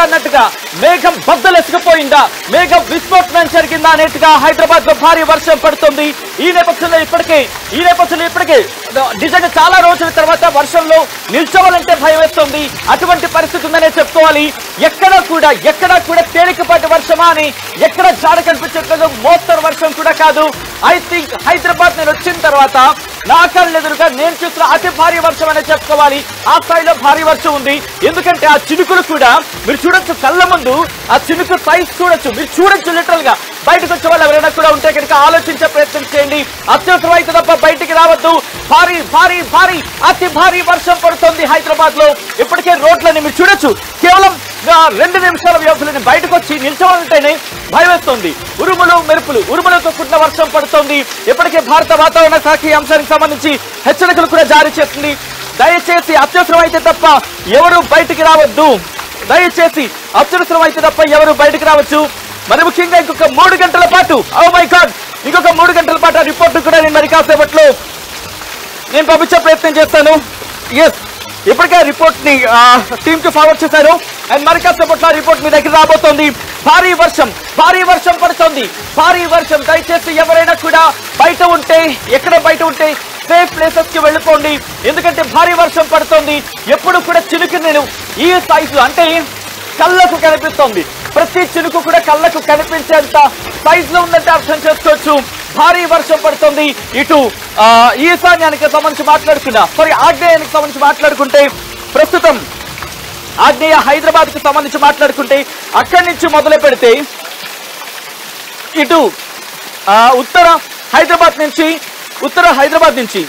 జరిగిందా అన్నట్టుగా, మేఘం బద్దలెసుకుపోయిందా, మేఘం విస్ఫోటనం జరిగిందా అనేట్టుగా హైదరాబాద్ లో భారీ వర్షం పడుతుంది. ఈ నేపథ్యంలో ఇప్పటికే నిజంగా చాలా రోజుల తర్వాత వర్షంలో నిల్చోవాలంటే భయం వేస్తుంది. అటువంటి పరిస్థితి ఉందనే చెప్పుకోవాలి. ఎక్కడా కూడా తేలికపాటి వర్షమా అని ఎక్కడ జాడ కనిపించట్లేదు. మోస్తరు వర్షం కూడా కాదు. ఐ థింక్ హైదరాబాద్ నేను వచ్చిన తర్వాత నా కళ్ళ ఎదురుగా నేను చూసిన అతి భారీ వర్షం అనే చెప్పుకోవాలి. ఆ స్థాయిలో భారీ వర్షం ఉంది. ఎందుకంటే ఆ చినుకులు కూడా మీరు చూడొచ్చు, కళ్ళ ముందు ఆ చినుకు సైజ్ చూడొచ్చు, మీరు చూడొచ్చు. లిటరల్ గా బయటకు వచ్చే వాళ్ళు ఎవరైనా కూడా ఉంటే కనుక ఆలోచించే ప్రయత్నం చేయండి. అత్యవసరం అయితే తప్ప బయటికి రావద్దు. భారీ భారీ భారీ అతి భారీ వర్షం పడుతుంది హైదరాబాద్ లో. ఇప్పటికే రోడ్లని మీరు చూడొచ్చు. కేవలం 2 నిమిషాల వ్యవధిని బయటకు వచ్చి నిల్చోవాలంటేనే భయం వేస్తుంది. ఉరుములు మెరుపులు, ఉరుములతో కూడిన వర్షం పడుతుంది. ఇప్పటికే భారత వాతావరణ శాఖ ఈ అంశానికి సంబంధించి హెచ్చరికలు కూడా జారీ చేస్తుంది. దయచేసి అత్యవసరం అయితే తప్ప ఎవరు బయటికి రావద్దు. దయచేసి అత్యవసరం అయితే తప్ప ఎవరు బయటికి రావచ్చు. మరి ముఖ్యంగా ఇంకొక 3 గంటల పాటు, ఓ మై గాడ్, ఇంకొక 3 గంటల పాటు ఆ రిపోర్ట్ కూడా నేను మరి కాసేపట్లో నేను పంపించే ప్రయత్నం చేస్తాను. ఎస్, ఇప్పటికే రిపోర్ట్ ని టీమ్ కి ఫార్వర్డ్ చేశారు. అండ్ మరి కాసేపట్లో రిపోర్ట్ మీ దగ్గర రాబోతోంది. భారీ వర్షం పడుతుంది. భారీ వర్షం. దయచేసి ఎవరైనా కూడా ఎక్కడ బయట ఉంటే సేఫ్ ప్లేసెస్ కి వెళ్ళిపోండి. ఎందుకంటే భారీ వర్షం పడుతుంది. ఎప్పుడు కూడా చినుకు నేను ఈ సైజు అంటే కళ్ళకు కనిపిస్తుంది. ప్రతి చినుకు కూడా కళ్ళకు కనిపించేంత సైజ్ లో ఉందంటే అర్థం చేసుకోవచ్చు. భారీ వర్షం పడుతుంది. ఇటు ఈశాన్యానికి సంబంధించి ఆగ్నేయానికి సంబంధించి మాట్లాడుకుంటే, ప్రస్తుతం ఆగ్నేయ హైదరాబాద్ కి సంబంధించి మాట్లాడుకుంటే అక్కడి నుంచి మొదలు పెడితే ఇటు ఉత్తర హైదరాబాద్ నుంచి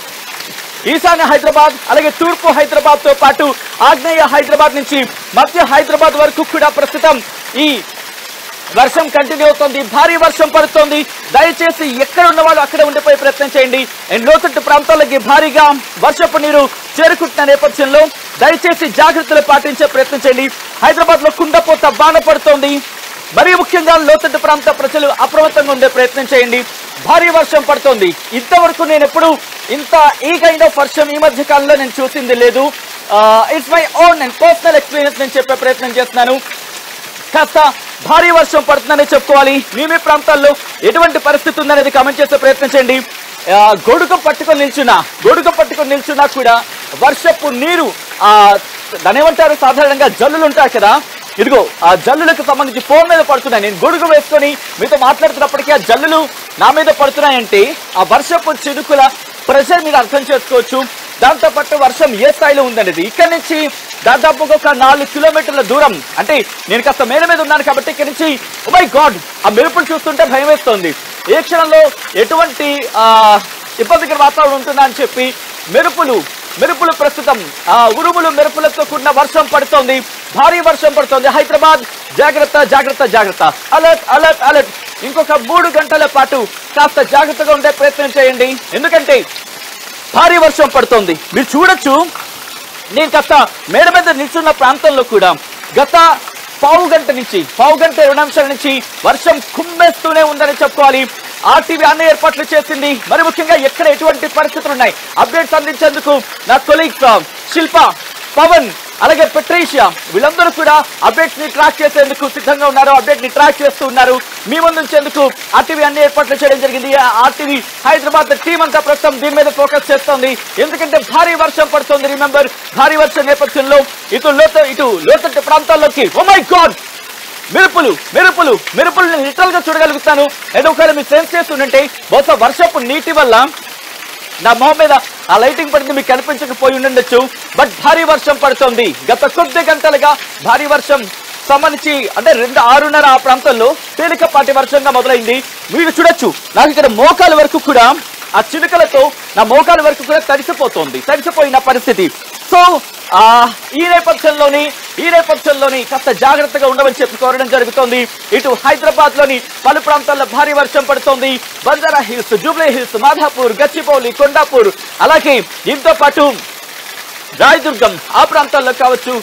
ఈశాన్య హైదరాబాద్, అలాగే తూర్పు హైదరాబాద్ తో పాటు ఆగ్నేయ హైదరాబాద్ నుంచి మధ్య హైదరాబాద్ వరకు కూడా ప్రస్తుతం ఈ వర్షం కంటిన్యూ అవుతుంది. భారీ వర్షం పడుతోంది. దయచేసి ఎక్కడ ఉన్న వాళ్ళు అక్కడ ఉండిపోయే ప్రయత్నం చేయండి. అండ్ లోతట్టు ప్రాంతాలకి భారీగా వర్షపు నీరు చేరుకుంటున్న నేపథ్యంలో దయచేసి జాగ్రత్తలు పాటించే ప్రయత్నం చేయండి. హైదరాబాద్ లో కుండపోత బాణ పడుతోంది. మరీ ముఖ్యంగా లోతట్టు ప్రాంత ప్రజలు అప్రమత్తంగా ఉండే ప్రయత్నం చేయండి. భారీ వర్షం పడుతోంది. ఇంతవరకు నేను ఎప్పుడు ఈ కైండ్ ఆఫ్ వర్షం ఈ మధ్య కాలంలో నేను చూసింది లేదు. It's my own and personal experience నేను చెప్పే ప్రయత్నం చేస్తున్నాను. కాస్త భారీ వర్షం పడుతుందనే చెప్పుకోవాలి. మీ ప్రాంతాల్లో ఎటువంటి పరిస్థితి ఉందనేది కామెంట్ చేసే ప్రయత్నం చేయండి. గొడుగు పట్టుకొని నిల్చున్నా కూడా వర్షపు నీరు దాని ఏమంటారు, సాధారణంగా జల్లులు ఉంటాయి కదా, ఇదిగో ఆ జల్లులకు సంబంధించి ఫోన్ మీద పడుతున్నాయి. నేను గొడుగు వేసుకొని మీతో మాట్లాడుతున్నప్పటికీ ఆ జల్లులు నా మీద పడుతున్నాయంటే ఆ వర్షపు చినుకుల ప్రెషర్ మీరు అర్థం చేసుకోవచ్చు. దాంతోపాటు వర్షం ఏ స్థాయిలో ఉందనేది. ఇక్కడ నుంచి దాదాపుగా ఒక 4 కిలోమీటర్ల దూరం, అంటే నేను కాస్త మేడ మీద ఉన్నాను కాబట్టి ఇక్కడ నుంచి ఓ మై గాడ్ ఆ మెరుపులు చూస్తుంటే భయం వేస్తోంది. ఏ క్షణంలో ఎటువంటి ఇబ్బందికర వాతావరణం ఉంటుందా అని చెప్పి మెరుపులు ప్రస్తుతం ఉరుములు మెరుపులతో కూడిన వర్షం పడుతోంది. భారీ వర్షం పడుతోంది. హైదరాబాద్ జాగ్రత్త, అలర్ట్. ఇంకొక 3 గంటల పాటు కాస్త జాగ్రత్తగా ఉండే ప్రయత్నం చేయండి. ఎందుకంటే భారీ వర్షం పడుతోంది. మీరు చూడొచ్చు, నేను కాస్త మేడ మీద నిల్చున్న ప్రాంతంలో కూడా గత పావు గంట 20 నిమిషాల నుంచి వర్షం కుమ్మేస్తూనే ఉందని చెప్పుకోవాలి. ఆర్టీవీ అన్ని ఏర్పాట్లు చేసింది. మరి ముఖ్యంగా ఎక్కడ ఎటువంటి పరిస్థితులు ఉన్నాయి అప్డేట్స్ అందించేందుకు నా కొలీగ్స్ శిల్ప, పవన్, అలాగే పెట్రీషియా వీళ్ళందరూ కూడా అప్డేట్స్ ని ట్రాక్ చేసేందుకు సిద్ధంగా ఉన్నారు. అప్డేట్ ని ట్రాక్ చేస్తూ ఉన్నారు. మీ ముందు ఉంచేందుకు ఆర్టీవీ అన్ని ఏర్పాట్లు చేయడం జరిగింది. ఆర్టీవీ హైదరాబాద్ టీం అంతా ప్రస్తుతం దీని మీద ఫోకస్ చేస్తోంది. ఎందుకంటే భారీ వర్షం పడుతోంది. రిమెంబర్, భారీ వర్షం నేపథ్యంలో ఇటు లోతట్టు ప్రాంతాల్లోకి ఓ మై గాడ్ మెరుపులు లిటరల్ గా చూడగలుగుతాను. ఏదో ఒకవేళ మీరు సెన్స్ చేస్తుంటే బహుశా వర్షపు నీటి వల్ల నా మొహం మీద ఆ లైటింగ్ పడింది, మీకు కనిపించకపోయి ఉండొచ్చు. బట్ భారీ వర్షం పడుతోంది. గత కొద్ది గంటలుగా భారీ వర్షం సంబంధించి అంటే 6:30 ఆ ప్రాంతంలో తేలికపాటి వర్షంగా మొదలైంది. మీరు చూడొచ్చు, నాకు ఇక్కడ మోకాల వరకు కూడా ఆ చినుకలతో నా మోకాల వరకు కూడా తడిసిపోయిన పరిస్థితి. సో ఈ నేపథ్యంలోని కాస్త జాగ్రత్తగా ఉండవని చెప్పి కోరడం జరుగుతోంది. ఇటు హైదరాబాద్ లోని పలు ప్రాంతాల్లో భారీ వర్షం పడుతోంది. Banjara hills, Jubilee hills, Madhapur, Gachibowli, Kondapur, అలాగే దీంతో పాటు రాయదుర్గం ఆ ప్రాంతాల్లో కావచ్చు,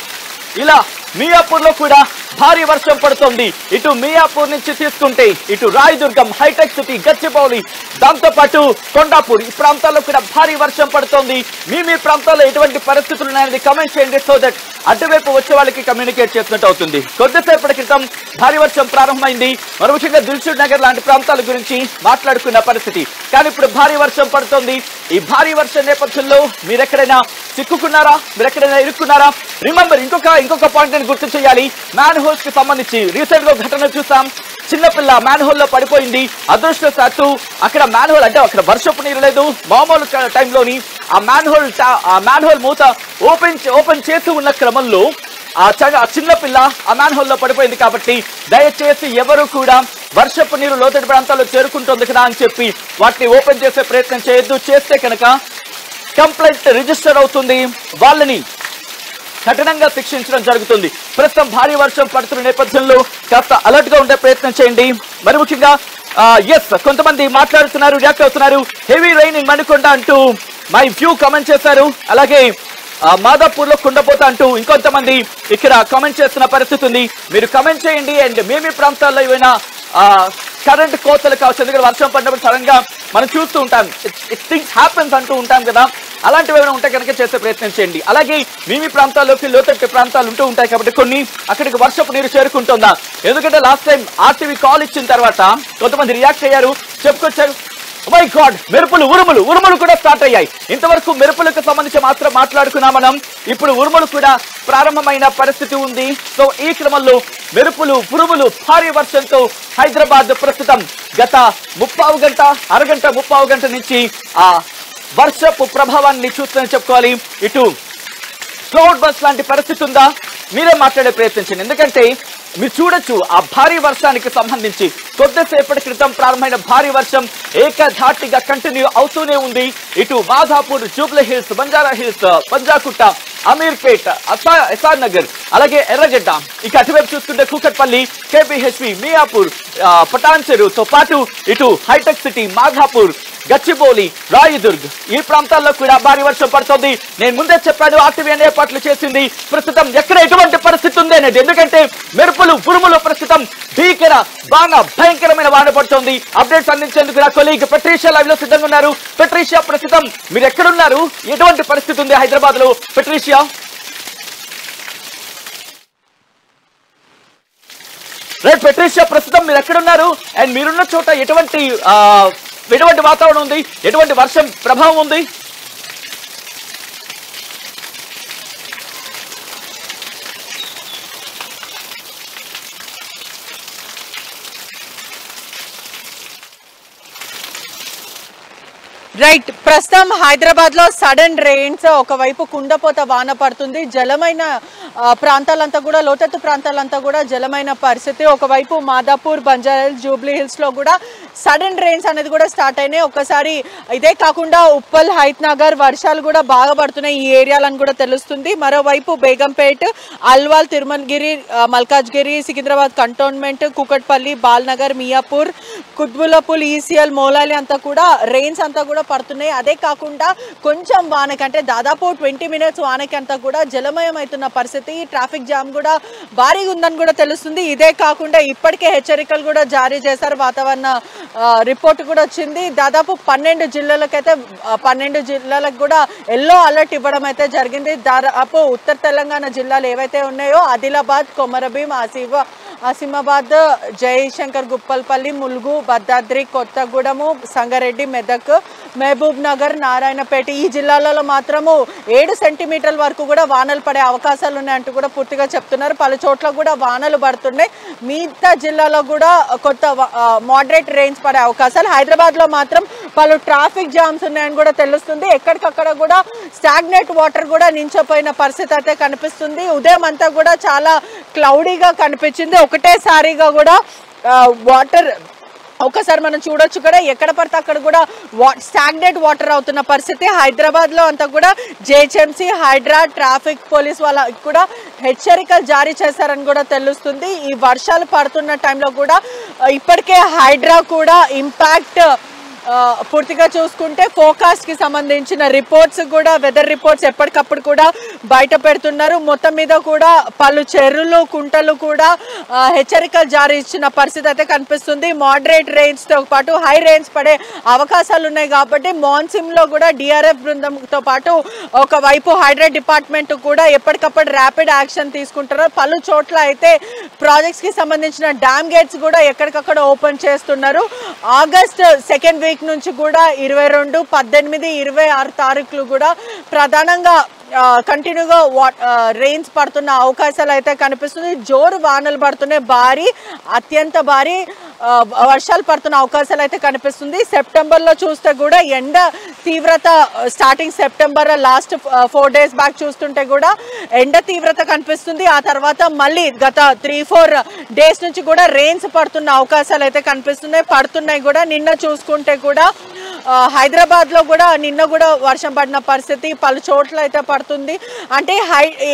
ఇలా మియాపూర్ లో కూడా భారీ వర్షం పడుతోంది. ఇటు మియాపూర్ నుంచి తీసుకుంటే ఇటు రాయదుర్గం, హైటెక్ సిటీ, గచ్చిబౌలి, దాంతో పాటు కొండాపూర్ ఈ ప్రాంతాల్లో కూడా భారీ వర్షం పడుతోంది. మీ ప్రాంతాల్లో ఎటువంటి పరిస్థితులు ఉన్నాయనేది కమెంట్ చేయండి. సో దట్ అటువైపు వచ్చే వాళ్ళకి కమ్యూనికేట్ చేసినట్టు అవుతుంది. కొద్దిసేపటి క్రితం భారీ వర్షం ప్రారంభమైంది. మరి ముఖ్యంగా దిల్సుఖ్ నగర్ లాంటి ప్రాంతాల గురించి మాట్లాడుకున్న పరిస్థితి. కానీ ఇప్పుడు భారీ వర్షం పడుతోంది. ఈ భారీ వర్షం నేపథ్యంలో మీరెక్కడైనా చిక్కుకున్నారా, మీరెక్కడైనా ఇరుక్కున్నారా? రిమెంబర్ ఇంకొక పాయింట్ నేను గుర్తు చేయాలి. మ్యాన్ హోల్స్ కి సంబంధించి రీసెంట్ గా ఘటన చూసాం. చిన్నపిల్ల మ్యాన్ హోల్ లో పడిపోయింది. అదృష్టవశాత్తు అక్కడ మ్యాన్ హోల్ అంటే అక్కడ వర్షపు నీరు లేదు. మామూలు టైంలోని ఆ మ్యాన్ హోల్ మూత ఓపెన్ చేసి ఉన్న క్రమంలో ఆ చిన్నపిల్ల ఆ మ్యాన్ హోల్ లో పడిపోయింది. కాబట్టి దయచేసి ఎవరు కూడా వర్షపు నీరు లోతటి ప్రాంతాల్లో చేరుకుంటుంది కదా అని చెప్పి వాటిని ఓపెన్ చేసే ప్రయత్నం చేయొద్దు. చేస్తే కనుక కంప్లైంట్ రిజిస్టర్ అవుతుంది. వాళ్ళని కఠినంగా శిక్షించడం జరుగుతుంది. ప్రస్తుతం భారీ వర్షం పడుతున్న నేపథ్యంలో కాస్త అలర్ట్ గా ఉండే ప్రయత్నం చేయండి. మరి ముఖ్యంగా కొంతమంది మాట్లాడుతున్నారు, రియాక్ట్ అవుతున్నారు. హెవీ రైన్ ఇన్ మణికొండ అంటూ మై వ్యూ కామెంట్ చేశారు. అలాగే మాదాపూర్ లో కుండపోత అంటూ ఇంకొంతమంది ఇక్కడ కామెంట్ చేస్తున్న పరిస్థితి ఉంది. మీరు కామెంట్ చేయండి. అండ్ మీ ప్రాంతాల్లో ఏమైనా కరెంట్ కోతలు కావచ్చు, ఎందుకంటే వర్షం పడినప్పుడు సడన్ గా మనం చూస్తూ ఉంటాం, థింగ్స్ హ్యాపెన్స్ అంటూ ఉంటాం కదా, అలాంటివి ఏమైనా ఉంటే కనుక చేసే ప్రయత్నం చేయండి. అలాగే మీ ప్రాంతాల్లోకి లోతట్టు ప్రాంతాలు ఉంటూ ఉంటాయి కాబట్టి కొన్ని అక్కడికి వర్షపు నీరు చేరుకుంటుందా? ఎందుకంటే లాస్ట్ టైం ఆర్టీవీ కాల్ ఇచ్చిన తర్వాత కొంతమంది రియాక్ట్ అయ్యారు, చెప్పుకొచ్చారు. మై గాడ్, ఉరుములు కూడా స్టార్ట్ అయ్యాయి. ఇంతవరకు మెరుపులకు సంబంధించి మాత్రం మాట్లాడుకున్నా మనం. ఇప్పుడు ఉరుములు కూడా ప్రారంభమైన పరిస్థితి ఉంది. సో ఈ క్రమంలో మెరుపులు, ఉరుములు, భారీ వర్షంతో హైదరాబాద్ ప్రస్తుతం గత ముప్పావు గంట నుంచి ఆ వర్షపు ప్రభావాన్ని చూస్తుందని చెప్పుకోవాలి. ఇటు క్లౌడ్ బస్ లాంటి పరిస్థితి ఉందా? మీరే మాట్లాడే ప్రయత్నించండి. ఎందుకంటే మీరు చూడొచ్చు ఆ భారీ వర్షానికి సంబంధించి కొద్దిసేపటి క్రితం ప్రారంభమైన భారీ వర్షం ఏకధాటిగా కంటిన్యూ అవుతూనే ఉంది. ఇటు మాధాపూర్, జూబ్లీ హిల్స్, బంజారా హిల్స్, పంజాకుట్ట, అమీర్పేట్, ఎస్ఆర్ నగర్, అలాగే ఎర్రగడ్డ, ఇక అటువైపు చూసుకుంటే కూకట్పల్లి, కేపీహెచ్పి, మియాపూర్, పటాన్చెరుతో పాటు ఇటు హైటెక్ సిటీ, మాధాపూర్, గచ్చిబౌలి, రాయదుర్గ్ ఈ ప్రాంతాల్లో కూడా భారీ వర్షం పడుతుంది. నేను ముందే చెప్పాను, ఆర్టీవీ ఏర్పాట్లు చేసింది. ప్రస్తుతం ఎక్కడ ఎటువంటి పరిస్థితి ఉంది అనేది. ఎందుకంటే మెరుపులు, ఉరుములు ప్రస్తుతం బాగా భయంకరమైన వాన పడుతోంది. అప్డేట్స్ అందించేందుకు నా కొలీగ్ పెట్రీషియా లైవ్ లో సిద్ధంగా ఉన్నారు. పెట్రీషియా, ప్రస్తుతం మీరు ఎక్కడున్నారు? ఎటువంటి పరిస్థితి ఉంది హైదరాబాద్ లో? Patricia, right. పెట్రీషియా, ప్రస్తుతం మీరు ఎక్కడున్నారు? అండ్ మీరున్న చోట ఎటువంటి వాతావరణం ఉంది? ఎటువంటి వర్షం ప్రభావం ఉంది? రైట్, ప్రస్తుతం హైదరాబాద్ లో సడన్ రెయిన్స్, ఒకవైపు కుండపోత వాన పడుతుంది. జలమైన ప్రాంతాలంతా కూడా, లోతట్టు ప్రాంతాలంతా కూడా జలమైన పరిస్థితి. ఒకవైపు Madhapur, Banjara hills, Jubilee hills లో కూడా సడన్ రెయిన్స్ అనేది కూడా స్టార్ట్ అయినాయి. ఒక్కసారి ఇదే కాకుండా ఉప్పల్, హైత్ నగర్ వర్షాలు కూడా బాగా పడుతున్నాయి ఈ ఏరియాలను కూడా తెలుస్తుంది. మరోవైపు బేగంపేట్, అల్వాల్, తిరుమలగిరి, మల్కాజ్గిరి, సికింద్రాబాద్ కంటోన్మెంట్, కూకట్పల్లి, బాల్నగర్, మియాపూర్, కుత్బుల్లాపూర్, ఈసీఎల్, మోలాలి అంతా కూడా రెయిన్స్ అంతా కూడా పడుతున్నాయి. అదే కాకుండా కొంచెం వానకంటే దాదాపు 20 minutes వానకి అంతా కూడా జలమయం అవుతున్న పరిస్థితి. ట్రాఫిక్ జామ్ కూడా భారీగా ఉందని కూడా తెలుస్తుంది. ఇదే కాకుండా ఇప్పటికే హెచ్చరికలు కూడా జారీ చేశారు. వాతావరణ రిపోర్ట్ కూడా వచ్చింది. దాదాపు 12 జిల్లాలకైతే 12 జిల్లాలకు కూడా ఎల్లో అలర్ట్ ఇవ్వడం అయితే జరిగింది. దాదాపు ఉత్తర తెలంగాణ జిల్లాలు ఏవైతే ఉన్నాయో ఆదిలాబాద్, కొమరభీం, ఆసిమాబాద్, జయశంకర్, గుప్పల్పల్లి, ములుగు, భద్రాద్రి, కొత్తగూడెము, సంగారెడ్డి, మెదక్, మహబూబ్ నగర్, నారాయణపేట ఈ జిల్లాలలో మాత్రము 7 సెంటీమీటర్ల వరకు కూడా వానలు పడే అవకాశాలు ఉన్నాయంటూ కూడా పూర్తిగా చెప్తున్నారు. పలు చోట్ల కూడా వానలు పడుతున్నాయి. మిగతా జిల్లాలో కూడా కొంత మోడరేట్ రెయిన్స్ పడే అవకాశాలు. హైదరాబాద్ లో మాత్రం పలు ట్రాఫిక్ జామ్స్ ఉన్నాయని కూడా తెలుస్తుంది. ఎక్కడికక్కడ కూడా స్టాగ్నేట్ వాటర్ కూడా నించోపోయిన పరిస్థితి అయితే కనిపిస్తుంది. ఉదయం అంతా కూడా చాలా క్లౌడీగా కనిపించింది. ఒకటేసారిగా కూడా వాటర్ ఒకసారి మనం చూడొచ్చు కూడా, ఎక్కడ పడితే అక్కడ కూడా స్టాగ్నేట్ వాటర్ అవుతున్న పరిస్థితి. హైదరాబాద్ లో అంతా కూడా జేహెచ్ఎంసీ, హైడ్రా, ట్రాఫిక్ పోలీస్ వాళ్ళకి కూడా హెచ్చరికలు జారీ చేశారని కూడా తెలుస్తుంది. ఈ వర్షాలు పడుతున్న టైంలో కూడా ఇప్పటికే హైడ్రా కూడా ఇంపాక్ట్ పూర్తిగా చూసుకుంటే ఫోకాస్ట్ కి సంబంధించిన రిపోర్ట్స్ కూడా, వెదర్ రిపోర్ట్స్ ఎప్పటికప్పుడు కూడా బయట పెడుతున్నారు. మొత్తం మీద కూడా పలు చెరువులు, కుంటలు కూడా హెచ్చరికలు జారీ ఇచ్చిన పరిస్థితి అయితే కనిపిస్తుంది. మోడరేట్ రెయిన్స్ తో పాటు హై రెయిన్స్ పడే అవకాశాలు ఉన్నాయి కాబట్టి మాన్సూన్ లో కూడా డిఆర్ఎఫ్ బృందంతో పాటు ఒకవైపు హైడ్రా డిపార్ట్మెంట్ కూడా ఎప్పటికప్పుడు ర్యాపిడ్ యాక్షన్ తీసుకుంటారు. పలు చోట్ల అయితే ప్రాజెక్ట్స్ కి సంబంధించిన డ్యామ్ గేట్స్ కూడా ఎక్కడికక్కడ ఓపెన్ చేస్తున్నారు. ఆగస్ట్ సెకండ్ వీక్ నుంచి కూడా 22, 18, 26 తారీఖులు కూడా ప్రధానంగా కంటిన్యూగా రెయిన్స్ పడుతున్న అవకాశాలు అయితే కనిపిస్తుంది. జోరు వానలు పడుతున్నాయి, భారీ అత్యంత భారీ వర్షాలు పడుతున్న అవకాశాలు అయితే కనిపిస్తుంది. సెప్టెంబర్లో చూస్తే కూడా ఎండ తీవ్రత starting September last 4 days back చూస్తుంటే కూడా ఎండ తీవ్రత కనిపిస్తుంది. ఆ తర్వాత మళ్ళీ గత 3-4 days నుంచి కూడా రెయిన్స్ పడుతున్న అవకాశాలు అయితే పడుతున్నాయి కూడా. నిన్న చూసుకుంటే కూడా హైదరాబాద్ లో కూడా నిన్న కూడా వర్షం పడిన పరిస్థితి పలు చోట్ల అయితే పడుతుంది. అంటే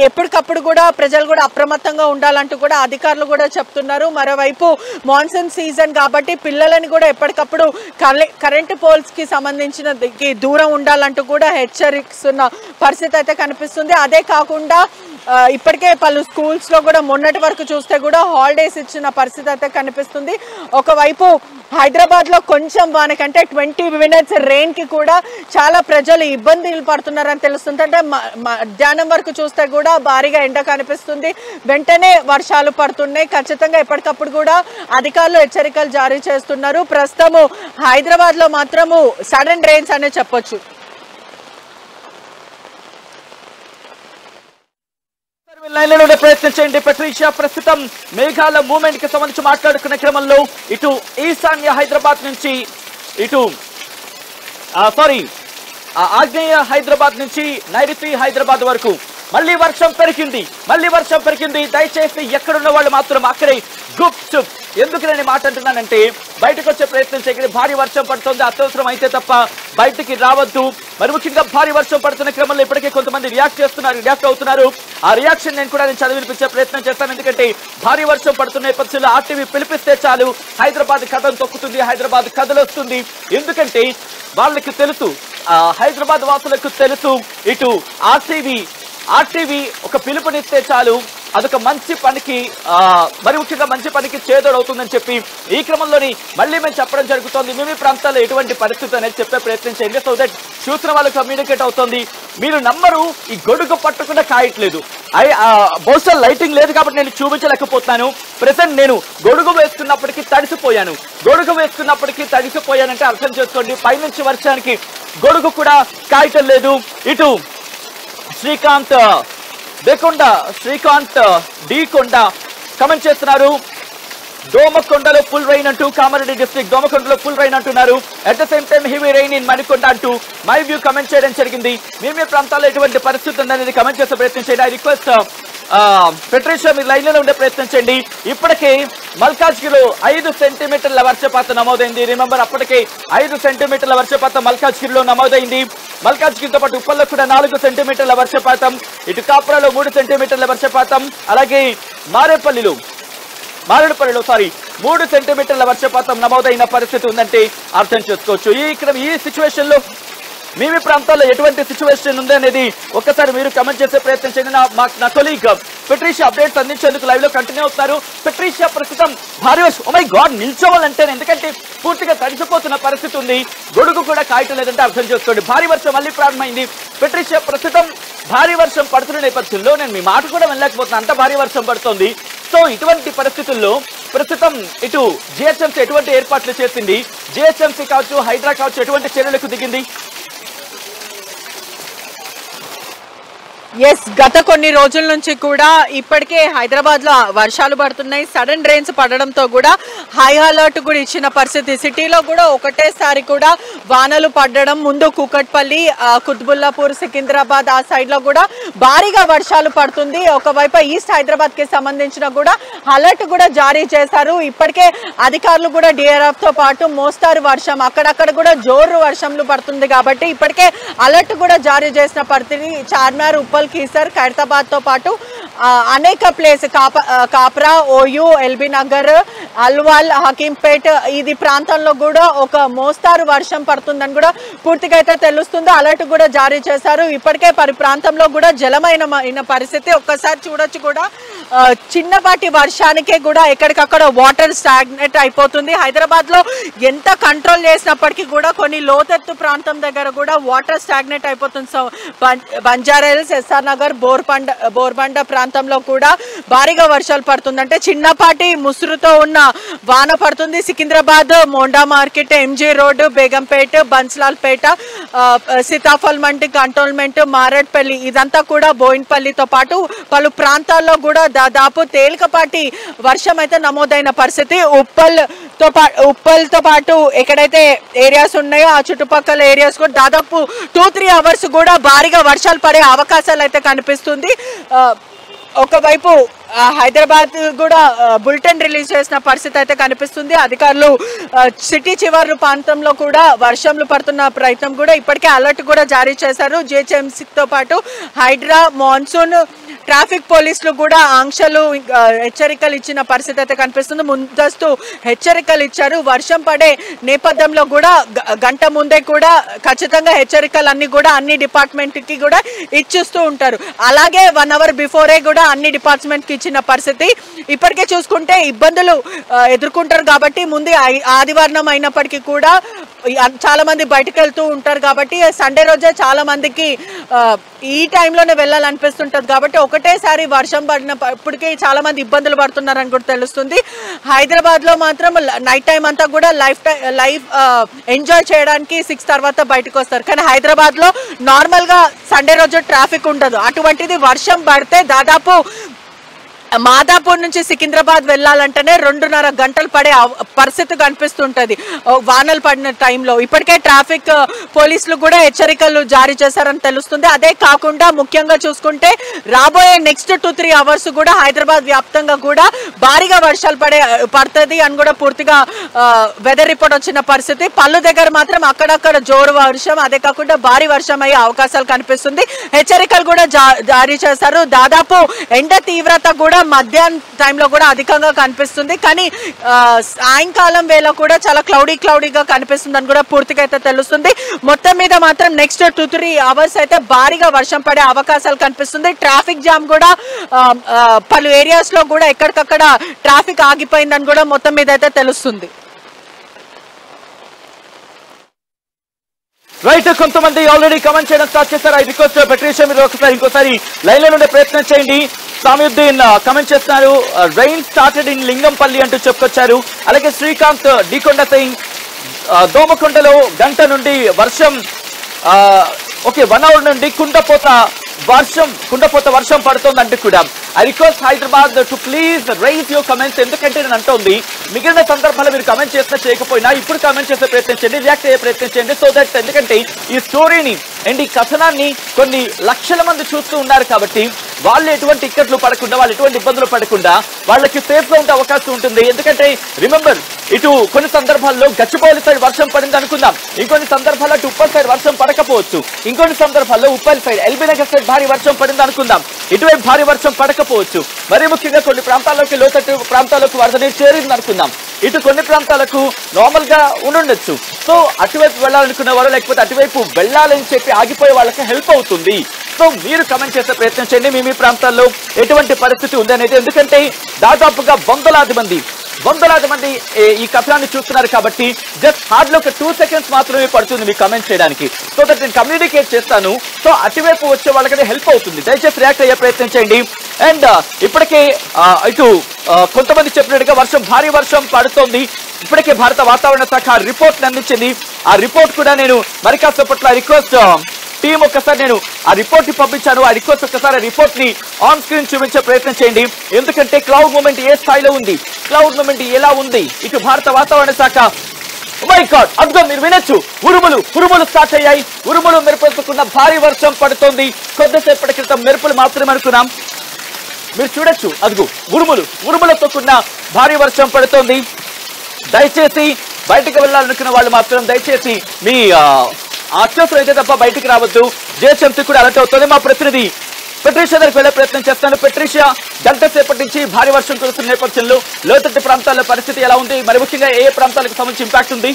ఎప్పటికప్పుడు కూడా ప్రజలు కూడా అప్రమత్తంగా ఉండాలంటూ కూడా అధికారులు కూడా చెప్తున్నారు. మరోవైపు మాన్సూన్ సీజన్ కాబట్టి పిల్లలని కూడా ఎప్పటికప్పుడు కరెంటు పోల్స్ కి సంబంధించిన దూరం ఉండాలంటూ కూడా హెచ్చరిస్తున్న పరిస్థితి అయితే కనిపిస్తుంది. అదే కాకుండా ఇప్పటికే పలు స్కూల్స్ లో కూడా మొన్నటి వరకు చూస్తే కూడా హాలిడేస్ ఇచ్చిన పరిస్థితి అయితే కనిపిస్తుంది. ఒకవైపు హైదరాబాద్ లో కొంచెం వానకంటే 20 minutes రెయిన్ కి కూడా చాలా ప్రజలు ఇబ్బందులు పడుతున్నారని తెలుస్తుంది. అంటే మధ్యాహ్నం వరకు చూస్తే కూడా భారీగా ఎండ కనిపిస్తుంది, వెంటనే వర్షాలు పడుతున్నాయి. ఖచ్చితంగా ఎప్పటికప్పుడు కూడా అధికారులు హెచ్చరికలు జారీ చేస్తున్నారు. ప్రస్తుతము హైదరాబాద్ లో మాత్రము సడన్ రెయిన్స్ అనే చెప్పొచ్చు. ప్రయత్నం చేయండి పెట్రీషియా. ప్రస్తుతం మేఘాల మూవ్మెంట్ కి సంబంధించి మాట్లాడుకునే క్రమంలో ఇటు ఈశాన్య హైదరాబాద్ నుంచి ఇటు ఆగ్నేయ హైదరాబాద్ నుంచి నైరుతి హైదరాబాద్ వరకు మళ్ళీ వర్షం పెరిగింది. దయచేసి ఎక్కడున్న వాళ్ళు మాత్రం అక్కడే గుప్చుప్. ఎందుకు నేను మాట అంటున్నానంటే బయటకు వచ్చే ప్రయత్నం చేయకండి. భారీ వర్షం పడుతుంది, అత్యవసరం అయితే తప్ప బయటికి రావద్దు. మరి ముఖ్యంగా భారీ వర్షం పడుతున్న క్రమంలో ఇప్పటికే కొంతమంది రియాక్ట్ అవుతున్నారు. ఆ రియాక్షన్ నేను చదివినిపించే ప్రయత్నం చేస్తాను. ఎందుకంటే భారీ వర్షం పడుతున్న నేపథ్యంలో ఆర్టీవీ పిలిపిస్తే చాలు హైదరాబాద్ కథం తొక్కుతుంది, హైదరాబాద్ కథలొస్తుంది. ఎందుకంటే వాళ్ళకి తెలుసు, హైదరాబాద్ వాసులకు తెలుసు, ఇటు ఆర్టీవీ ఒక పిలుపునిస్తే చాలు అదొక మంచి పనికి, మరి ముఖ్యంగా మంచి పనికి చేదోడవుతుందని చెప్పి ఈ క్రమంలోని మళ్ళీ మేము చెప్పడం జరుగుతోంది. మీ ప్రాంతాల్లో ఎటువంటి పరిస్థితి అనేది చెప్పే ప్రయత్నం చేయండి. సో దట్ చూసిన వాళ్ళకి కమ్యూనికేట్ అవుతుంది. మీరు నమ్మరు, ఈ గొడుగు పట్టకుండా కాయట్లేదు. బహుశా లైటింగ్ లేదు కాబట్టి నేను చూపించలేకపోతున్నాను. ప్రెసెంట్ నేను గొడుగు వేసుకున్నప్పటికీ తడిసిపోయానంటే అర్థం చేసుకోండి. పైనుంచి వర్షానికి గొడుగు కూడా కాయటం లేదు. ఇటు శ్రీకాంత్ డి కొండ కమెంట్ చేస్తున్నారు. దోమకొండలో ఫుల్ రైన్ అంటూ, కామారెడ్డి డిస్ట్రిక్ట్ దోమకొండలో ఫుల్ రైన్ అంటున్నారు. At the same time heavy rain in Manikonda అంటూ మై వ్యూ కమెంట్ చేయడం జరిగింది. మీ ప్రాంతాల్లో ఎటువంటి పరిస్థితి ఉందనేది కమెంట్ చేసే ప్రయత్నం చేయండి. ఐ రిక్వెస్ట్ పెట్రీషియా మీరు లైన్లో ఉండే ప్రయత్నం చేయండి. ఇప్పటికే మల్కాజ్గిరిలో 5 సెంటీమీటర్ల వర్షపాతం నమోదైంది. రిమెంబర్, అప్పటికే 5 సెంటీమీటర్ల వర్షపాతం మల్కాజ్గిరిలో నమోదైంది. మల్కాజ్గిరితో పాటు ఉప్పల్లో కూడా 4 సెంటీమీటర్ల వర్షపాతం, ఇటు కాపురాలో 3 సెంటీమీటర్ల వర్షపాతం, అలాగే మారేడుపల్లిలో 3 సెంటీమీటర్ల వర్షపాతం నమోదైన పరిస్థితి ఉందంటే అర్థం చేసుకోవచ్చు. ఈ సిచ్యువేషన్ లో మీ ప్రాంతాల్లో ఎటువంటి సిచ్యువేషన్ ఉంది అనేది ఒక్కసారి మీరు కమెంట్ చేసే ప్రయత్నం చేయండి. నా కొలీగ్ పెట్రీషియా అప్డేట్స్ అందించేందుకు లైవ్ లో కంటిన్యూ అవుతున్నారు. పెట్రీషియా ప్రస్తుతం భారీ వర్షం, ఓ మై గాడ్, నిల్చోవాలంటే ఎందుకంటే పూర్తిగా తడిసిపోతున్న పరిస్థితి ఉంది. గొడుగు కూడా కాయటం లేదంటే అర్థం చేసుకోండి. భారీ వర్షం మళ్ళీ ప్రారంభమైంది. పెట్రీషియా ప్రస్తుతం భారీ వర్షం పడుతున్న నేపథ్యంలో నేను మీ మాట కూడా వెళ్ళలేకపోతున్నా, అంత భారీ వర్షం పడుతోంది. సో ఇటువంటి పరిస్థితుల్లో ప్రస్తుతం ఇటు జిహెచ్ఎంసీ ఎటువంటి ఏర్పాట్లు చేసింది, జిహెచ్ఎంసీ కావచ్చు, హైడ్రా కావచ్చు, ఎటువంటి చర్యలకు దిగింది? గత కొన్ని రోజుల నుంచి కూడా ఇప్పటికే హైదరాబాద్ లో వర్షాలు పడుతున్నాయి. సడన్ రెయిన్స్ పడడంతో కూడా హై అలర్ట్ కూడా ఇచ్చిన పరిస్థితి. సిటీలో కూడా ఒకటేసారి కూడా వానలు పడడం, ముందు కూకట్పల్లి, కుత్బుల్లాపూర్, సికింద్రాబాద్ ఆ సైడ్ లో కూడా భారీగా వర్షాలు పడుతుంది. ఒకవైపు ఈస్ట్ హైదరాబాద్ కి సంబంధించిన కూడా అలర్ట్ కూడా జారీ చేశారు. ఇప్పటికే అధికారులు కూడా డిఆర్ఎఫ్ తో పాటు మోస్తారు వర్షం, అక్కడక్కడ కూడా జోరు వర్షంలు పడుతుంది కాబట్టి ఇప్పటికే అలర్ట్ కూడా జారీ చేసిన పరిస్థితి. చార్మినార్, ఉప్పల్ వరంగల్, కీసర్, ఖైరతాబాద్ తో పాటు అనేక place Kapra, OU, LB Nagar, Alwal, Hakimpet ఇది ప్రాంతంలో కూడా ఒక మోస్తారు వర్షం పడుతుందని కూడా పూర్తిగా అయితే తెలుస్తుంది. అలర్ట్ కూడా జారీ చేశారు. ఇప్పటికే ప్రాంతంలో కూడా జలమైన పరిస్థితి ఒక్కసారి చూడొచ్చు. కూడా చిన్నపాటి వర్షానికే కూడా ఎక్కడికక్కడ వాటర్ స్టాగ్నేట్ అయిపోతుంది. హైదరాబాద్ లో ఎంత కంట్రోల్ చేసినప్పటికీ కూడా కొన్ని లోతెత్తు ప్రాంతం దగ్గర కూడా వాటర్ స్టాగ్నేట్ అయిపోతుంది. సో బంజారాహిల్స్, ఎస్ఆర్ నగర్, బోర్బండ ప్రాంతంలో కూడా భారీగా వర్షాలు పడుతుంది. అంటే చిన్నపాటి ముసురుతో ఉన్న వాన పడుతుంది. Secunderabad, Monda market, MG road, Begumpet, Bansilalpet, Sitaphal Mandi cantonment, Marredpally ఇదంతా కూడా బోయిన్పల్లితో పాటు పలు ప్రాంతాల్లో కూడా దాదాపు తేలికపాటి వర్షం అయితే నమోదైన పరిస్థితి. ఉప్పల్తో పాటు ఎక్కడైతే ఏరియాస్ ఉన్నాయో ఆ చుట్టుపక్కల ఏరియాస్ కూడా దాదాపు 2-3 అవర్స్ కూడా భారీగా వర్షాలు పడే అవకాశాలు అయితే కనిపిస్తుంది. ఒకవైపు హైదరాబాద్ కూడా బులెటిన్ రిలీజ్ చేసిన పరిస్థితి అయితే కనిపిస్తుంది. అధికారులు సిటీ చివరి ప్రాంతంలో కూడా వర్షంలు పడుతున్న ప్రయత్నం కూడా ఇప్పటికే అలర్ట్ కూడా జారీ చేశారు. జిహెచ్ఎంసీతో పాటు హైడ్రా, మాన్సూన్, ట్రాఫిక్ పోలీసులు కూడా ఆంక్షలు హెచ్చరికలు ఇచ్చిన పరిస్థితి అయితే కనిపిస్తుంది. ముందస్తు హెచ్చరికలు ఇచ్చారు. వర్షం పడే నేపథ్యంలో కూడా గంట ముందే కూడా ఖచ్చితంగా హెచ్చరికలన్నీ కూడా అన్ని డిపార్ట్మెంట్కి కూడా ఇచ్చిస్తూ ఉంటారు. అలాగే 1 అవర్ బిఫోరే కూడా అన్ని డిపార్ట్మెంట్కి ఇచ్చిన పరిస్థితి. ఇప్పటికే చూసుకుంటే ఇబ్బందులు ఎదుర్కొంటారు కాబట్టి ముందు ఆదివారం అయినప్పటికీ కూడా చాలా మంది బయటకు వెళ్తూ ఉంటారు కాబట్టి సండే రోజే చాలా మందికి ఈ టైంలోనే వెళ్ళాలనిపిస్తుంటుంది కాబట్టి ఒకటేసారి వర్షం పడినప్పటికీ చాలా మంది ఇబ్బందులు పడుతున్నారని కూడా తెలుస్తుంది. హైదరాబాద్ లో మాత్రం నైట్ టైం అంతా కూడా లైఫ్ ఎంజాయ్ చేయడానికి 6 తర్వాత బయటకు వస్తారు. కానీ హైదరాబాద్ లో నార్మల్ గా సండే రోజు ట్రాఫిక్ ఉండదు. అటువంటిది వర్షం పడితే దాదాపు మాదాపూర్ నుంచి సికింద్రాబాద్ వెళ్ళాలంటేనే 2.5 గంటలు పడే పరిస్థితి కనిపిస్తుంటది వానలు పడిన టైంలో. ఇప్పటికే ట్రాఫిక్ పోలీసులు కూడా హెచ్చరికలు జారీ చేశారని తెలుస్తుంది. అదే కాకుండా ముఖ్యంగా చూసుకుంటే రాబోయే నెక్స్ట్ 2-3 అవర్స్ కూడా హైదరాబాద్ వ్యాప్తంగా కూడా భారీగా వర్షాలు పడుతుంది అని కూడా పూర్తిగా వెదర్ రిపోర్ట్ వచ్చిన పరిస్థితి. పళ్ళు దగ్గర మాత్రం అక్కడక్కడ జోరు వర్షం, అదే కాకుండా భారీ వర్షం అయ్యే అవకాశాలు కనిపిస్తుంది. హెచ్చరికలు కూడా జారీ చేశారు. దాదాపు ఎండ తీవ్రత కూడా మధ్యాహ్నం టైంలో కూడా అధికంగా కనిపిస్తుంది. కానీ సాయంకాలం వేళ కూడా చాలా క్లౌడీగా కనిపిస్తుంది అని కూడా పూర్తిగా అయితే తెలుస్తుంది. మొత్తం మీద మాత్రం నెక్స్ట్ 2-3 అవర్స్ అయితే భారీగా వర్షం పడే అవకాశాలు కనిపిస్తుంది. ట్రాఫిక్ జామ్ కూడా పలు ఏరియాస్ లో కూడా ఎక్కడికక్కడ ట్రాఫిక్ ఆగిపోయిందని కూడా మొత్తం మీద అయితే తెలుస్తుంది. రైట్, కొంతమంది ఆల్రెడీ కమెంట్ చేయడం స్టార్ట్ చేశారు. ఐ రిక్వెస్ట్ పెట్రీషియా మీరు ఇంకోసారి లైన్ లో ఉండే ప్రయత్నం చేయండి. సామియుద్దీన్ కమెంట్ చేస్తున్నారు, రైన్ స్టార్టెడ్ ఇన్ లింగంపల్లి అంటూ చెప్పుకొచ్చారు. అలాగే శ్రీకాంత్ డీకొండ సింగ్ దోమకొండలో గంట నుండి వర్షం, ఓకే 1 అవర్ నుండి కుండపోత వర్షం పడుతోందంటూ కూడా. I request Hyderabad to please rise your comments. ఎందుకంటే నేను అంటోంది మిగిలిన సందర్భాల్లో మీరు కమెంట్ చేసినా చేయకపోయినా ఇప్పుడు కమెంట్ చేసే ప్రయత్నం చేయండి, రియాక్ట్ అయ్యే ప్రయత్నం చేయండి. సో దట్ ఎందుకంటే ఈ స్టోరీని అండ్ ఈ కథనాన్ని కొన్ని లక్షల మంది చూస్తూ ఉన్నారు కాబట్టి వాళ్ళు ఎటువంటి ఇక్కట్లు పడకుండా, వాళ్ళు ఎటువంటి ఇబ్బందులు పడకుండా వాళ్ళకి సేఫ్ గా ఉండే అవకాశం ఉంటుంది. ఎందుకంటే రిమెంబర్, ఇటు కొన్ని సందర్భాల్లో గచ్చిబౌలి సైడ్ వర్షం పడింది అనుకుందాం, ఇంకొన్ని సందర్భాల్లో అటు ఉప్పల్ సైడ్ వర్షం పడకపోవచ్చు, ఇంకొన్ని సందర్భాల్లో Uppal side LB Nagar side భారీ వర్షం పడింది అనుకుందాం, ఇటువైపు భారీ వర్షం పడకపోవచ్చు. మరీ ముఖ్యంగా కొన్ని ప్రాంతాల్లోకి లోతట్టు ప్రాంతాలకు వరద నీరు చేరింది అనుకుందాం, ఇటు కొన్ని ప్రాంతాలకు నార్మల్ గా ఉండొచ్చు. సో అటువైపు వెళ్ళాలనుకునే వారు లేకపోతే అటువైపు వెళ్ళాలని చెప్పి ఆగిపోయే వాళ్ళకి హెల్ప్ అవుతుంది. సో మీరు కమెంట్ చేసే ప్రయత్నం చేయండి మీ ప్రాంతాల్లో ఎటువంటి పరిస్థితి ఉంది అనేది. ఎందుకంటే దాదాపుగా వందలాది మంది ఈ కథనాన్ని చూస్తున్నారు కాబట్టి జస్ట్ హార్డ్లో ఒక 2 seconds మాత్రమే పడుతుంది మీకు కమెంట్ చేయడానికి. సో దట్ నేను కమ్యూనికేట్ చేస్తాను. సో అటువైపు వచ్చే వాళ్ళకనే హెల్ప్ అవుతుంది. దయచేసి రియాక్ట్ అయ్యే ప్రయత్నం చేయండి. అండ్ ఇప్పటికే ఇటు కొంతమంది చెప్పినట్టుగా భారీ వర్షం పడుతోంది. ఇప్పటికే భారత వాతావరణ శాఖ రిపోర్ట్ అందించింది. ఆ రిపోర్ట్ కూడా నేను మరి కాసేపట్ల రిక్వెస్ట్ టీం ఒక్కసారి నేను ఆ రిపోర్ట్ ని పంపించాను. ఆ రిక్వెస్ట్ ఒక్కసారి ఆ రిపోర్ట్ ని ఆన్ స్క్రీన్ చూపించే ప్రయత్నం చేయండి. ఎందుకంటే క్లౌడ్ మూమెంట్ ఏ స్థాయిలో ఉంది, క్లౌడ్ మూమెంట్ ఎలా ఉంది, ఇటు భారత వాతావరణ శాఖ మై గాడ్ అద్భుతం. మీరు వినొచ్చు, ఉరుములు స్టార్ట్ అయ్యాయి. ఉరుములు మెరుపులతో భారీ వర్షం పడుతోంది. కొద్దిసేపటి క్రితం మెరుపులు మాత్రమే అనుకున్నాం, మీరు చూడొచ్చు అదుగు ఉరుములతో కూడిన భారీ వర్షం పడుతోంది. దయచేసి బయటకు వెళ్ళాలనుకున్న వాళ్ళు మాత్రం దయచేసి మీ అత్యవసరం అయితే తప్ప బయటికి రావద్దు. జిహెచ్ఎంసీ కూడా అలర్ట్ అవుతుంది. మా ప్రతినిధి పెట్రిషియా దగ్గరికి వెళ్లే ప్రయత్నం చేస్తాను. పెట్రిషియా, గంట సేపటి నుంచి భారీ వర్షం కురుస్తున్న నేపథ్యంలో లోతట్టు ప్రాంతాల పరిస్థితి ఎలా ఉంది, మరి ముఖ్యంగా ఏ ప్రాంతాలకు సంబంధించి ఇంపాక్ట్ ఉంది?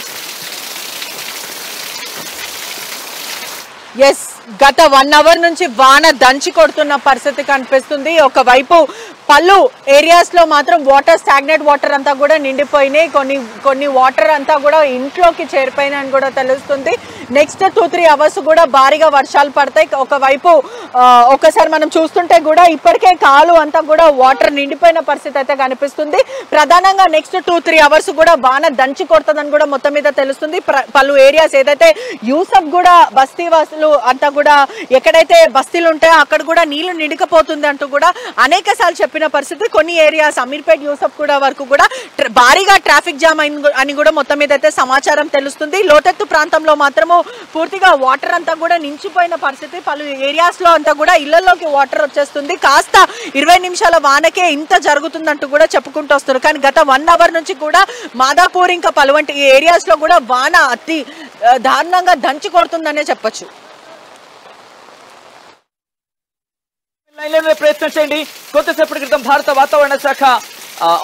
ఎస్, గత 1 అవర్ నుంచి వాన దంచి కొడుతున్న పరిస్థితి కనిపిస్తుంది. ఒకవైపు పలు ఏరియాస్ లో మాత్రం వాటర్, స్టాగ్నెట్ వాటర్ అంతా కూడా నిండిపోయినాయి. కొన్ని వాటర్ అంతా కూడా ఇంట్లోకి చేరిపోయినాయని కూడా తెలుస్తుంది. నెక్స్ట్ 2-3 అవర్స్ కూడా భారీగా వర్షాలు పడతాయి. ఒకవైపు ఒకసారి మనం చూస్తుంటే కూడా ఇప్పటికే కాలు అంతా కూడా వాటర్ నిండిపోయిన పరిస్థితి అయితే కనిపిస్తుంది. ప్రధానంగా నెక్స్ట్ 2-3 అవర్స్ కూడా వాన దంచి కొడుతుందని కూడా మొత్తం మీద తెలుస్తుంది. పలు ఏరియాస్ ఏదైతే యూసఫ్ కూడా బస్తీ వాసులు అంతా కూడా ఎక్కడైతే బస్తీలు ఉంటాయో అక్కడ కూడా నీళ్లు నిండికపోతుంది అంటూ కూడా అనేక సార్లు చెప్పిన పరిస్థితి. కొన్ని ఏరియాస్ అమీర్పేట్, యూసఫ్ కూడా వరకు కూడా భారీగా ట్రాఫిక్ జామ్ అని కూడా మొత్తం మీద అయితే సమాచారం తెలుస్తుంది. లోతెత్తు ప్రాంతంలో మాత్రము పూర్తిగా వాటర్ అంతా కూడా నించిపోయిన పరిస్థితి. పలు ఏరియాస్ లో అంతా కూడా ఇళ్లలోకి వాటర్ వచ్చేస్తుంది. కాస్త 20 నిమిషాల వానకే ఇంత జరుగుతుందంటూ కూడా చెప్పుకుంటూ వస్తున్నారు. కానీ గత 1 అవర్ నుంచి కూడా మాదాపూర్ ఇంకా పలువంటి ఏరియాస్ లో కూడా వాన అతి దారుణంగా దంచి కొడుతుందనే చెప్పొచ్చు. ప్రయత్నం చేయండి. కొద్దిసేపటి క్రితం భారత వాతావరణ శాఖ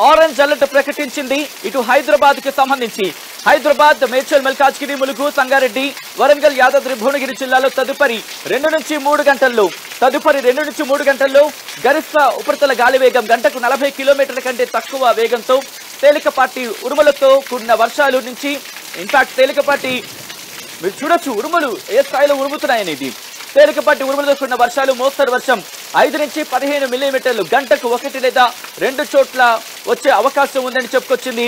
ఆరెంజ్ అలర్ట్ ప్రకటించింది. ఇటు హైదరాబాద్ కి సంబంధించి హైదరాబాద్, మేడ్చల్, మల్కాజ్గిరి, ములుగు, సంగారెడ్డి, వరంగల్, యాదాద్రి భువనగిరి జిల్లాలో తదుపరి 2 నుంచి 3 గంటల్లో గరిష్ట ఉపరితల గాలి వేగం గంటకు 40 కిలోమీటర్ల కంటే తక్కువ వేగంతో తేలికపాటి ఉరుములతో కూడిన వర్షాలు నుంచి, ఇన్ఫాక్ట్ తేలికపాటి మీరు చూడొచ్చు ఉరుములు ఏ స్థాయిలో ఉరుముతున్నాయనేది. తేలికపాటి ఉరుములతో కూడిన వర్షాలు, మోస్తరు వర్షం 5 నుంచి 15 మిల్లీమీటర్లు గంటకు 1 లేదా 2 చోట్ల వచ్చే అవకాశం ఉందని చెప్పుకొచ్చింది.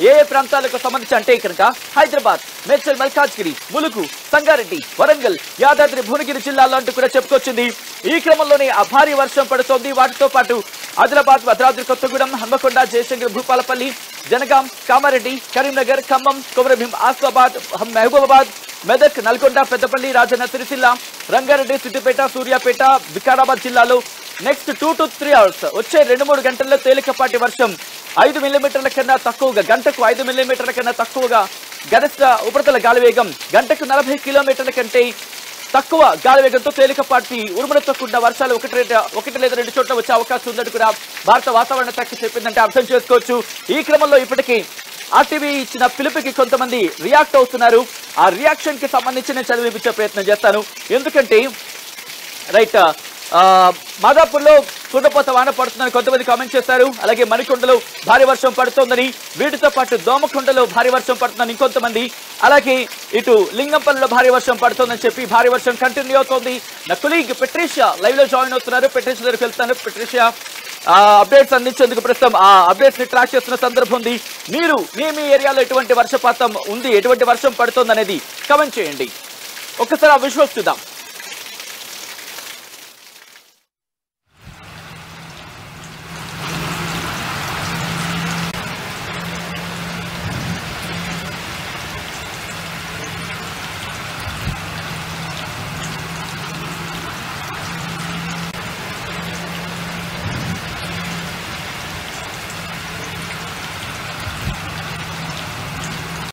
ఏ ప్రాంతాలకు సంబంధించి అంటే కనుక హైదరాబాద్, మేడ్చల్, మల్కాజ్గిరి, ములుగు, సంగారెడ్డి, వరంగల్, యాదాద్రి భువనగిరి జిల్లాలో అంటూ కూడా చెప్పుకొచ్చింది. ఈ క్రమంలోనే ఆ భారీ వర్షం పడుతోంది. వాటితో పాటు ఆదిలాబాద్, భద్రాద్రి కొత్తగూడెం, హన్మకొండ, జయశంకర్, భూపాలపల్లి, జనగాం, కామారెడ్డి, కరీంనగర్, ఖమ్మం, కొమరభీం, ఆసిఫాబాద్, మహబూబాబాద్, మెదక్, నల్గొండ, పెద్దపల్లి, రాజన్న సిరిసిల్ల, రంగారెడ్డి, సిద్దిపేట, సూర్యాపేట, వికారాబాద్ జిల్లాలో నెక్స్ట్ 2 to 3 అవర్స్ వచ్చే 2-3 గంటల్లో తేలికపాటి వర్షం 5 మిల్లీమీటర్ల కన్నా తక్కువగా, గంటకు 5 మిల్లీమీటర్ల కన్నా తక్కువగా గరిష్ట ఉపరితల గాలి వేగం గంటకు 40 కిలోమీటర్ల కంటే తక్కువ గాలి వేగంతో తేలికపాటి ఉరుములతో కూడిన వర్షాలు 1 లేదా 2 చోట్ల వచ్చే అవకాశం ఉందని కూడా భారత వాతావరణ శాఖ చెప్పిందంటే అర్థం చేసుకోవచ్చు. ఈ క్రమంలో ఇప్పటికీ ఆర్టీవీ ఇచ్చిన పిలుపుకి కొంతమంది రియాక్ట్ అవుతున్నారు. ఆ రియాక్షన్ కి సంబంధించి నేను చదివించే ప్రయత్నం చేస్తాను. ఎందుకంటే రైట్ మాదాపూర్లో కుండపోత వాన పడుతుందని కొంతమంది కామెంట్ చేశారు. అలాగే మణికొండలో భారీ వర్షం పడుతోందని, వీటితో పాటు దోమకొండలో భారీ వర్షం పడుతుందని ఇంకొంతమంది, అలాగే ఇటు లింగంపల్లిలో భారీ వర్షం పడుతోందని చెప్పి భారీ వర్షం కంటిన్యూ అవుతోంది. నా కొలీగ్ పెట్రిషియా లైవ్ లో జాయిన్ అవుతున్నారు. పెట్రిషియా దగ్గరికి వెళ్తాను. పెట్రిషియా అప్డేట్స్ అందించేందుకు ప్రస్తుతం ఆ అప్డేట్స్ ని ట్రాక్ చేస్తున్న సందర్భం ఉంది. మీరు మీ ఏరియాలో ఎటువంటి వర్షపాతం ఉంది, ఎటువంటి వర్షం పడుతోంది అనేది కామెంట్ చేయండి. ఒక్కసారి ఆ విజువల్స్ చూద్దాం.